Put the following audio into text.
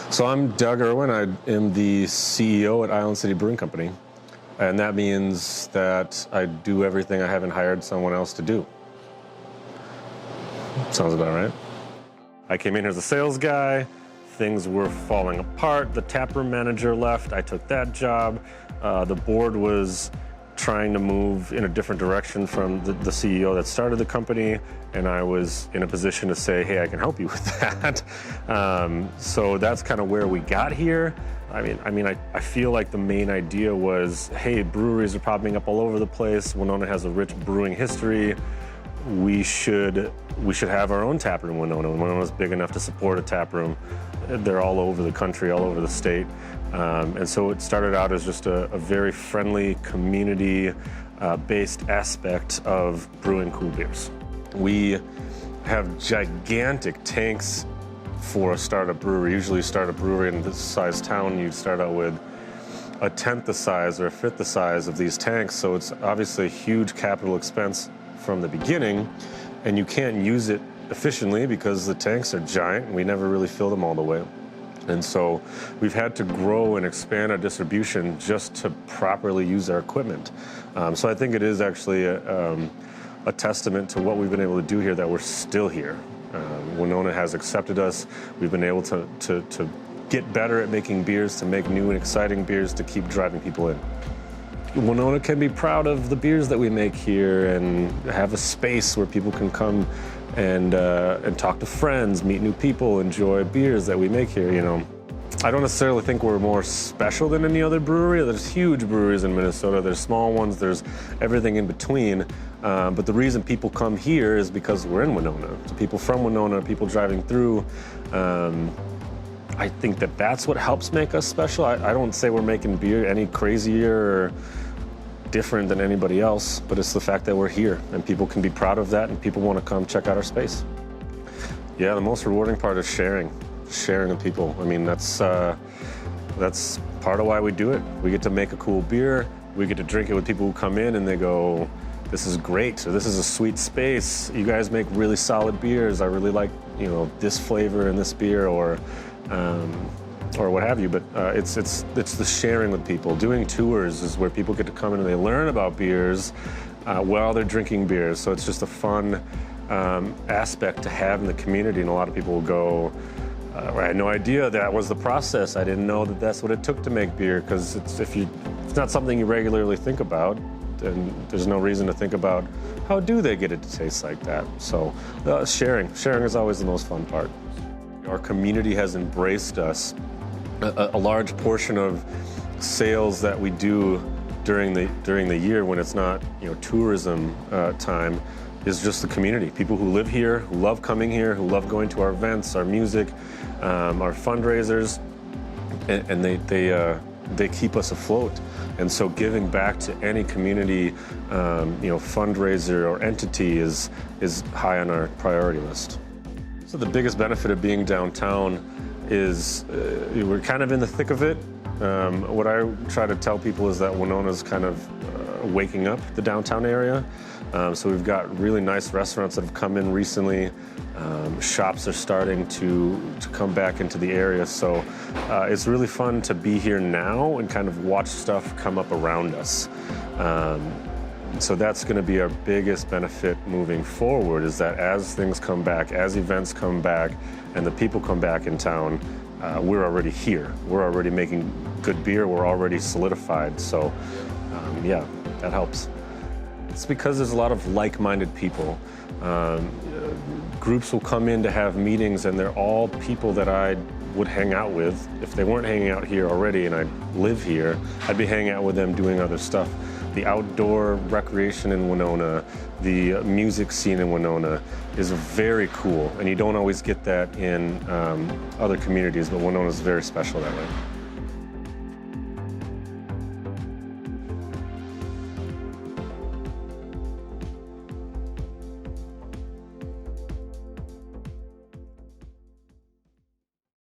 So I'm Doug Irwin. I am the CEO at Island City Brewing Company, and that means that I do everything I haven't hired someone else to do. Sounds about right. I came in here as a sales guy. Things were falling apart. The taproom manager left. I took that job. The board was trying to move in a different direction from the CEO that started the company, and I was in a position to say, hey, I can help you with that. So that's kind of where we got here. I feel like the main idea was, hey, breweries are popping up all over the place. Winona has a rich brewing history. We should have our own tap room in Winona. Winona's big enough to support a tap room. They're all over the country, all over the state. And so it started out as just a very friendly, community-based aspect of brewing cool beers. We have gigantic tanks for a startup brewery. Usually you start a brewery in this size town, you start out with a tenth the size or a fifth the size of these tanks. So it's obviously a huge capital expense from the beginning, and you can't use it efficiently because the tanks are giant and we never really fill them all the way. And so we've had to grow and expand our distribution just to properly use our equipment. So I think it is actually a testament to what we've been able to do here that we're still here. Winona has accepted us. We've been able to get better at making beers, to make new and exciting beers, to keep driving people in. Winona can be proud of the beers that we make here and have a space where people can come and talk to friends, meet new people, enjoy beers that we make here, you know. I don't necessarily think we're more special than any other brewery. There's huge breweries in Minnesota. There's small ones. There's everything in between. But the reason people come here is because we're in Winona. So people from Winona, people driving through, I think that's what helps make us special. I don't say we're making beer any crazier or different than anybody else, but it's the fact that we're here and people can be proud of that and people want to come check out our space. Yeah, the most rewarding part is sharing with people. I mean, that's part of why we do it. We get to make a cool beer. We get to drink it with people who come in and they go, this is great, or this is a sweet space. You guys make really solid beers. I really like, you know, this flavor in this beer, or what have you. But it's the sharing with people. Doing tours is where people get to come in and they learn about beers while they're drinking beers. So it's just a fun aspect to have in the community. And a lot of people will go, I had no idea that was the process. I didn't know that that's what it took to make beer, because it's not something you regularly think about, and there's no reason to think about how do they get it to taste like that. So sharing is always the most fun part. Our community has embraced us. A large portion of sales that we do during the year when it's not, you know, tourism time is just the community. People who live here, who love coming here, who love going to our events, our music, our fundraisers, and they keep us afloat. And so giving back to any community, fundraiser or entity is high on our priority list. So the biggest benefit of being downtown is we're kind of in the thick of it. What I try to tell people is that Winona's kind of waking up the downtown area. So we've got really nice restaurants that have come in recently. Shops are starting to come back into the area. So it's really fun to be here now and kind of watch stuff come up around us. So that's going to be our biggest benefit moving forward, is that as things come back, as events come back, and the people come back in town, we're already here. We're already making good beer. We're already solidified. So yeah, that helps. It's because there's a lot of like-minded people. Groups will come in to have meetings, and they're all people that I would hang out with. If they weren't hanging out here already and I live here, I'd be hanging out with them doing other stuff. The outdoor recreation in Winona, the music scene in Winona is very cool, and you don't always get that in other communities, but Winona is very special that way.